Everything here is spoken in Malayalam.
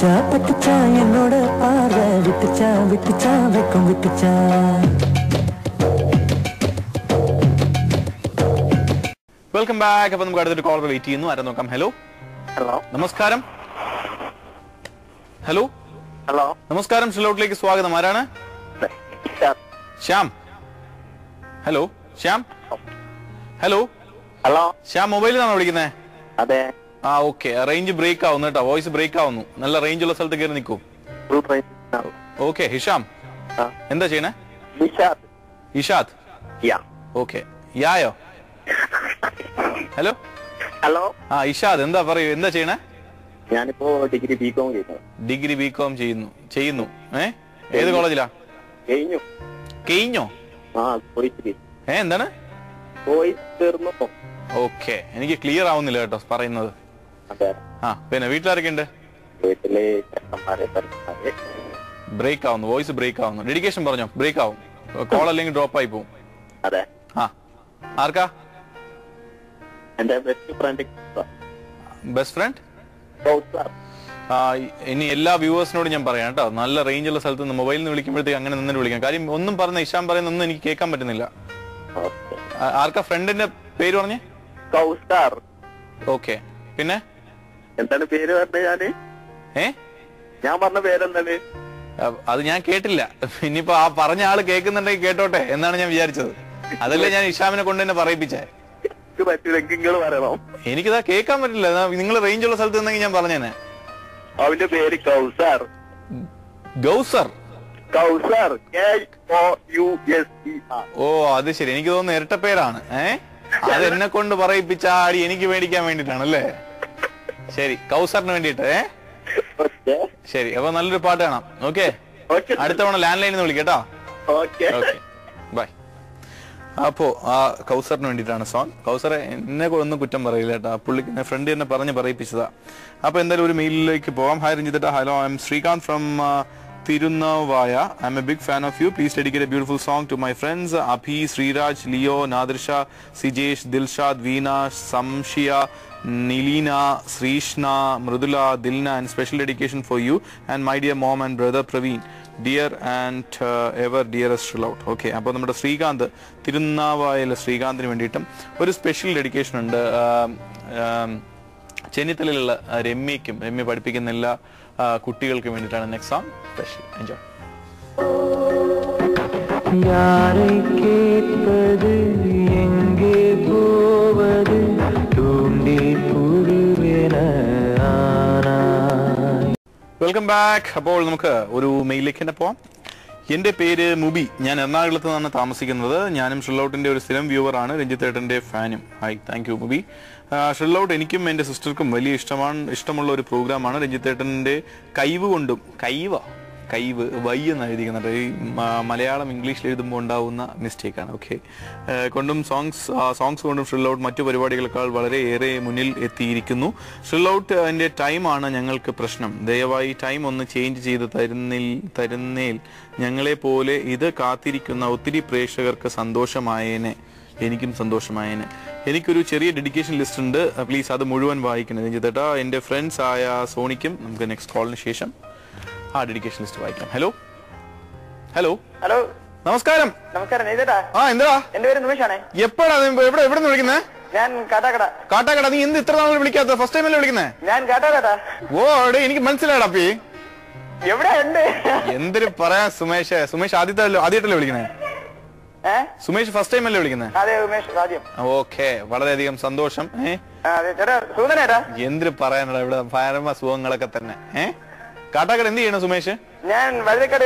பட்டுச்சா பட்டுச்சா என்னோட பார்வை விட்டுச்சா விட்டுச்சா வெக்கம் விட்டுச்சா. Welcome back. അപ്പൊ നമുക്ക് അടുത്തൊരു കോൾ വെയിറ്റ് ചെയ്യുന്നു. ആരാ നോക്കാം. ഹലോ ഹലോ നമസ്കാരം. ഹലോ ഹലോ നമസ്കാരം. ഷിലോട്ടിലേക്ക് സ്വാഗതം. ആരാണ്? Shyam. Hello Shyam. Hello hello Shyam, മൊബൈലിൽ നിന്നാണോ വിളിക്കുന്നത്? അതെ. ആ ഓക്കെ. റേഞ്ച് ബ്രേക്ക് ആവുന്നു കേട്ടോ. വോയിസ് ബ്രേക്ക് ആവുന്നു. നല്ല റേഞ്ച് ഉള്ള സ്ഥലത്ത് കയറി നിൽക്കൂ. ഓക്കെ. ഹിഷാം എന്താ ചെയ്യണേ? Ishad. Okay. Yaya? Hello hello ആ ഇഷാദ്, എന്താ പറയൂ, എന്താ ചെയ്യണേ? ഞാനിപ്പോ ഡിഗ്രി ബികോം ചെയ്യുന്നു. ഡിഗ്രി ബികോം ചെയ്യുന്നു. ഏത് കോളേജിലാ? കഴിഞ്ഞു. കഴിഞ്ഞോ? എന്താണ്? ഓക്കെ. എനിക്ക് ക്ലിയർ ആവുന്നില്ല കേട്ടോ പറയുന്നത്. ആ പിന്നെ വീട്ടിലാരൊക്കെ ഉണ്ട്? ബ്രേക്ക് ആവുന്നു, വോയിസ് ബ്രേക്ക് ആവുന്നു. ഡെഡിക്കേഷൻ പറഞ്ഞോ. ബ്രേക്ക് ആവും, കോൾ അല്ലെങ്കിൽ ഡ്രോപ്പ് ആയി പോവും. അതെ. ആ ആർക്കാ? എന്റെ ബെസ്റ്റ് ഫ്രണ്ട്. ഇനി എല്ലാ വ്യൂവേഴ്സിനോടും ഞാൻ പറയാം കേട്ടോ, നല്ല റേഞ്ച് ഉള്ള സ്ഥലത്ത് നിന്ന് മൊബൈലിൽ നിന്ന് വിളിക്കുമ്പോഴത്തേക്ക് അങ്ങനെ നിന്നിട്ട് വിളിക്കാം. കാര്യം ഒന്നും പറഞ്ഞ ഇഷാൻ പറയുന്നൊന്നും എനിക്ക് കേൾക്കാൻ പറ്റുന്നില്ല. ആർക്കാ ഫ്രണ്ടിന്റെ പേര് പറഞ്ഞേ? കൗസ്താർ. ഓക്കെ. പിന്നെ എന്താണ് പേര് പറഞ്ഞ? ഞാൻ പറഞ്ഞ പേരെന്താണ്? അത് ഞാൻ കേട്ടില്ല. ഇനിയിപ്പോ ആ പറഞ്ഞ ആള് കേൾക്കുന്നുണ്ടെങ്കിൽ കേട്ടോട്ടെ എന്നാണ് ഞാൻ വിചാരിച്ചത്. അതല്ലേ ഞാൻ ഇഷാമിനെ കൊണ്ട് തന്നെ പറയിപ്പിച്ചേ. എനിക്കിതാ കേൾക്കാൻ പറ്റില്ല. നിങ്ങൾ റേഞ്ച് ഉള്ള സ്ഥലത്ത് നിന്നെങ്കിൽ ഞാൻ പറഞ്ഞേനെ. അവന്റെ പേര് കൗസർ. ഗൗസർ. കൗസർ. ഓ അത് ശരി. എനിക്ക് തോന്നുന്നു ഇരട്ട പേരാണ്. അത് എന്നെ കൊണ്ട് പറയിപ്പിച്ച ആടി എനിക്ക് മേടിക്കാൻ വേണ്ടിട്ടാണല്ലേ? ശരി, കൗസറിന് വേണ്ടിട്ട്. ശരി, അപ്പൊ നല്ലൊരു പാട്ട് കാണാം. ഓക്കെ. അടുത്ത തവണ ലാൻഡ് ലൈനിൽ നിന്ന് വിളിക്കട്ടോ. Okay bye. അപ്പോ ആ കൗസറിന് വേണ്ടിയിട്ടാണ് സോങ്. കൗസറെ എന്നെ ഒന്നും കുറ്റം പറയില്ല കേട്ടോ, പുള്ളിക്ക് ഫ്രണ്ട് തന്നെ പറഞ്ഞ് പറയിപ്പിച്ചതാ. അപ്പൊ എന്തായാലും ഒരു മെയിലിലേക്ക് പോവാം. Hi Ranjith. Hello, I am Sreekanth from Tirunavaya. I'm a big fan of you. Please dedicate a beautiful song to my friends Abhi, Sriraj, Leo, Nadirsha, Sijesh, Dilshad, Veena, Samshia, Nilina, Srishna, Mridula, Dilna, and special dedication for you and my dear mom and brother Praveen. Dear and ever dearest Shilout. Okay. അപ്പോൾ നമ്മുടെ ശ്രീകാന്ത്, തിരുനാവായയിലെ ശ്രീകാന്തിന് വേണ്ടിയിട്ടും ഒരു സ്പെഷ്യൽ ഡെഡിക്കേഷൻ ഉണ്ട്. ചെന്നിത്തലയിലുള്ള രമ്യയ്ക്കും, രമ്യ പഠിപ്പിക്കുന്ന എല്ലാ കുട്ടികൾക്കും വേണ്ടിയിട്ടാണ് നെക്സ്റ്റ് സോങ് സ്പെഷ്യൽ. എൻജോയ്. யாரை கேட்பது எங்கே போவது தூண்டி புழுவேன ஆனாய். Welcome back. അപ്പോൾ നമുക്ക് ഒരു മെയിലിലേക്ക് തന്നെ പോവാം. എന്റെ പേര് മുബി. ഞാൻ എറണാകുളത്ത് നിന്നാണ് താമസിക്കുന്നത്. ഞാനും ഷില്ലൗട്ടിന്റെ ഒരു സ്ഥിരം വ്യൂവർ ആണ്, രഞ്ജിത്ത് ഏട്ടന്റെ ഫാനും. Hi, thank you Mubi. Chillout എനിക്കും എന്റെ സിസ്റ്റർക്കും വലിയ ഇഷ്ടമുള്ള ഒരു പ്രോഗ്രാമാണ്. രഞ്ജിത്ത് ഏട്ടന്റെ കൈവ് വൈ എന്ന് എഴുതിക്കുന്നുണ്ട്. ഈ മലയാളം ഇംഗ്ലീഷിൽ എഴുതുമ്പോൾ ഉണ്ടാവുന്ന മിസ്റ്റേക്കാണ്. ഓക്കെ. സോങ്സ് കൊണ്ടും ഷില്ലൗട്ട് മറ്റു പരിപാടികളെക്കാൾ വളരെയേറെ മുന്നിൽ എത്തിയിരിക്കുന്നു. ഷില്ലൗട്ടിന്റെ ടൈമാണ് ഞങ്ങൾക്ക് പ്രശ്നം. ദയവായി ടൈം ഒന്ന് ചേഞ്ച് ചെയ്ത് തരുന്നേൽ ഞങ്ങളെ പോലെ ഇത് കാത്തിരിക്കുന്ന ഒത്തിരി പ്രേക്ഷകർക്ക് സന്തോഷമായേനെ, എനിക്കും സന്തോഷമായേനെ. എനിക്കൊരു ചെറിയ ഡെഡിക്കേഷൻ ലിസ്റ്റ് ഉണ്ട്, പ്ലീസ് അത് മുഴുവൻ വായിക്കണം രഞ്ജിത്തേട്ടാ. എൻ്റെ ഫ്രണ്ട്സ് ആയ സോണിക്കും. നമുക്ക് നെക്സ്റ്റ് കോളിന് ശേഷം ആ ഡെഡിക്കേഷൻ ലിസ്റ്റ് വായിക്കാം. ഹലോ ഹലോ ഹലോ നമസ്കാരം. നമസ്കാരം. ആ എന്താ? എന്റെ പേര് നിമിഷാണേ. എപ്പോഴാ എവിടെ നിന്ന് വിളിക്കുന്നത്? ഞാൻ കാട്ടാക്കട. നീ എന്ത് ഇത്ര നാൾ വിളിക്കാത്ത? ഫസ്റ്റ് ടൈം അല്ലേ വിളിക്കുന്നേ? ഞാൻ കാട്ടാക്കട. ഓ അവിടെ എനിക്ക് മനസ്സിലാടാ. അപ്പി എവിടെ ഉണ്ട്? എന്തൊരു പറയാ സുമേഷ് ആദ്യമായിട്ടല്ലേ വിളിക്കുന്നേ? സുമേഷ് ഫസ്റ്റ് ടൈം അല്ലേ വിളിക്കുന്നത്? ഓക്കെ, വളരെയധികം സന്തോഷം. എന്തിനു പറയാനടാ, ഇവിടെ പരമ സുഖങ്ങളൊക്കെ തന്നെ. കാട്ടാക്കട എന്ത് ചെയ്യണം സുമേഷ്? ഞാൻ വഴുതക്കാട്